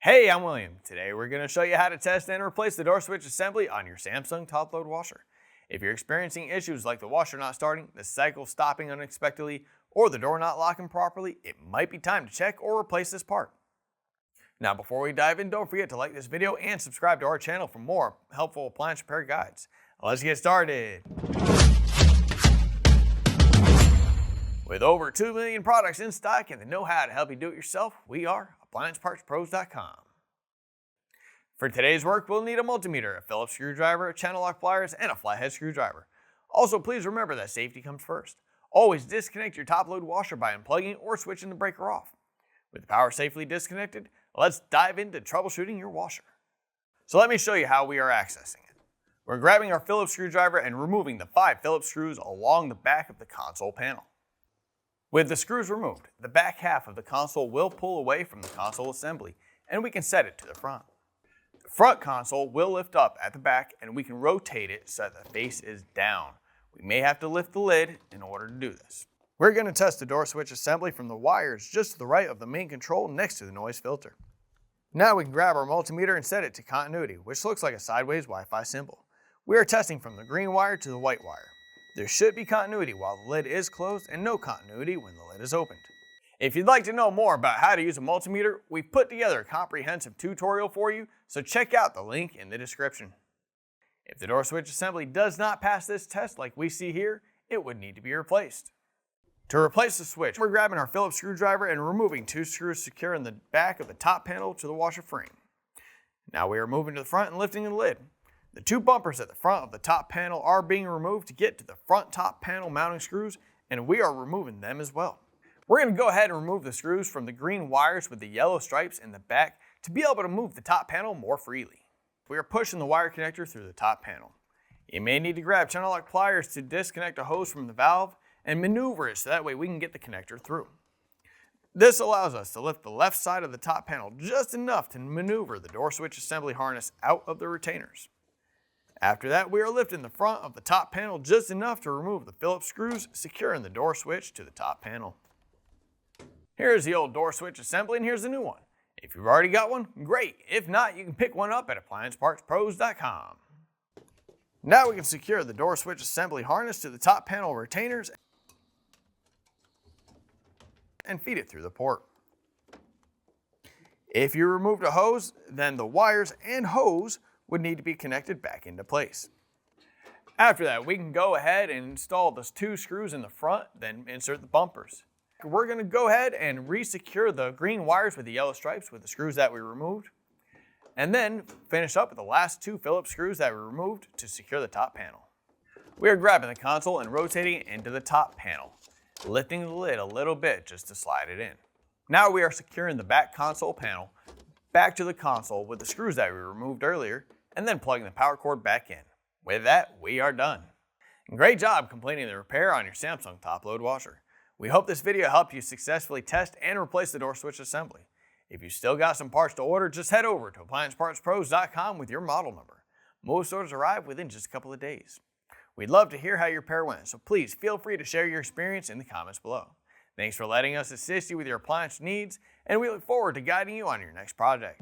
Hey, I'm William. Today we're going to show you how to test and replace the door switch assembly on your Samsung top-load washer. If you're experiencing issues like the washer not starting, the cycle stopping unexpectedly, or the door not locking properly, it might be time to check or replace this part. Now before we dive in, don't forget to like this video and subscribe to our channel for more helpful appliance repair guides. Let's get started. With over 2 million products in stock and the know-how to help you do it yourself, we are AppliancePartsPros.com. For today's work, we'll need a multimeter, a Phillips screwdriver, a channel lock pliers, and a flathead screwdriver. Also, please remember that safety comes first. Always disconnect your top-load washer by unplugging or switching the breaker off. With the power safely disconnected, let's dive into troubleshooting your washer. So let me show you how we are accessing it. We're grabbing our Phillips screwdriver and removing the 5 Phillips screws along the back of the console panel. With the screws removed, the back half of the console will pull away from the console assembly, and we can set it to the front. The front console will lift up at the back, and we can rotate it so that the face is down. We may have to lift the lid in order to do this. We're going to test the door switch assembly from the wires just to the right of the main control next to the noise filter. Now we can grab our multimeter and set it to continuity, which looks like a sideways Wi-Fi symbol. We are testing from the green wire to the white wire. There should be continuity while the lid is closed and no continuity when the lid is opened. If you'd like to know more about how to use a multimeter, we've put together a comprehensive tutorial for you, so check out the link in the description. If the door switch assembly does not pass this test like we see here, it would need to be replaced. To replace the switch, we're grabbing our Phillips screwdriver and removing 2 screws securing the back of the top panel to the washer frame. Now we are moving to the front and lifting the lid. The 2 bumpers at the front of the top panel are being removed to get to the front top panel mounting screws, and we are removing them as well. We're going to go ahead and remove the screws from the green wires with the yellow stripes in the back to be able to move the top panel more freely. We are pushing the wire connector through the top panel. You may need to grab channel lock pliers to disconnect a hose from the valve and maneuver it so that way we can get the connector through. This allows us to lift the left side of the top panel just enough to maneuver the door switch assembly harness out of the retainers. After that, we are lifting the front of the top panel just enough to remove the Phillips screws securing the door switch to the top panel. Here's the old door switch assembly and here's the new one. If you've already got one, great. If not, you can pick one up at AppliancePartsPros.com. Now we can secure the door switch assembly harness to the top panel retainers and feed it through the port. If you removed a hose, then the wires and hose would need to be connected back into place. After that, we can go ahead and install the 2 screws in the front, then insert the bumpers. We're going to go ahead and re-secure the green wires with the yellow stripes with the screws that we removed, and then finish up with the last 2 Phillips screws that we removed to secure the top panel. We are grabbing the console and rotating it into the top panel, lifting the lid a little bit just to slide it in. Now we are securing the back console panel back to the console with the screws that we removed earlier, and then plugging the power cord back in. With that, we are done. Great job completing the repair on your Samsung top-load washer. We hope this video helped you successfully test and replace the door switch assembly. If you still got some parts to order, just head over to AppliancePartsPros.com with your model number. Most orders arrive within just a couple of days. We'd love to hear how your repair went, so please feel free to share your experience in the comments below. Thanks for letting us assist you with your appliance needs, and we look forward to guiding you on your next project.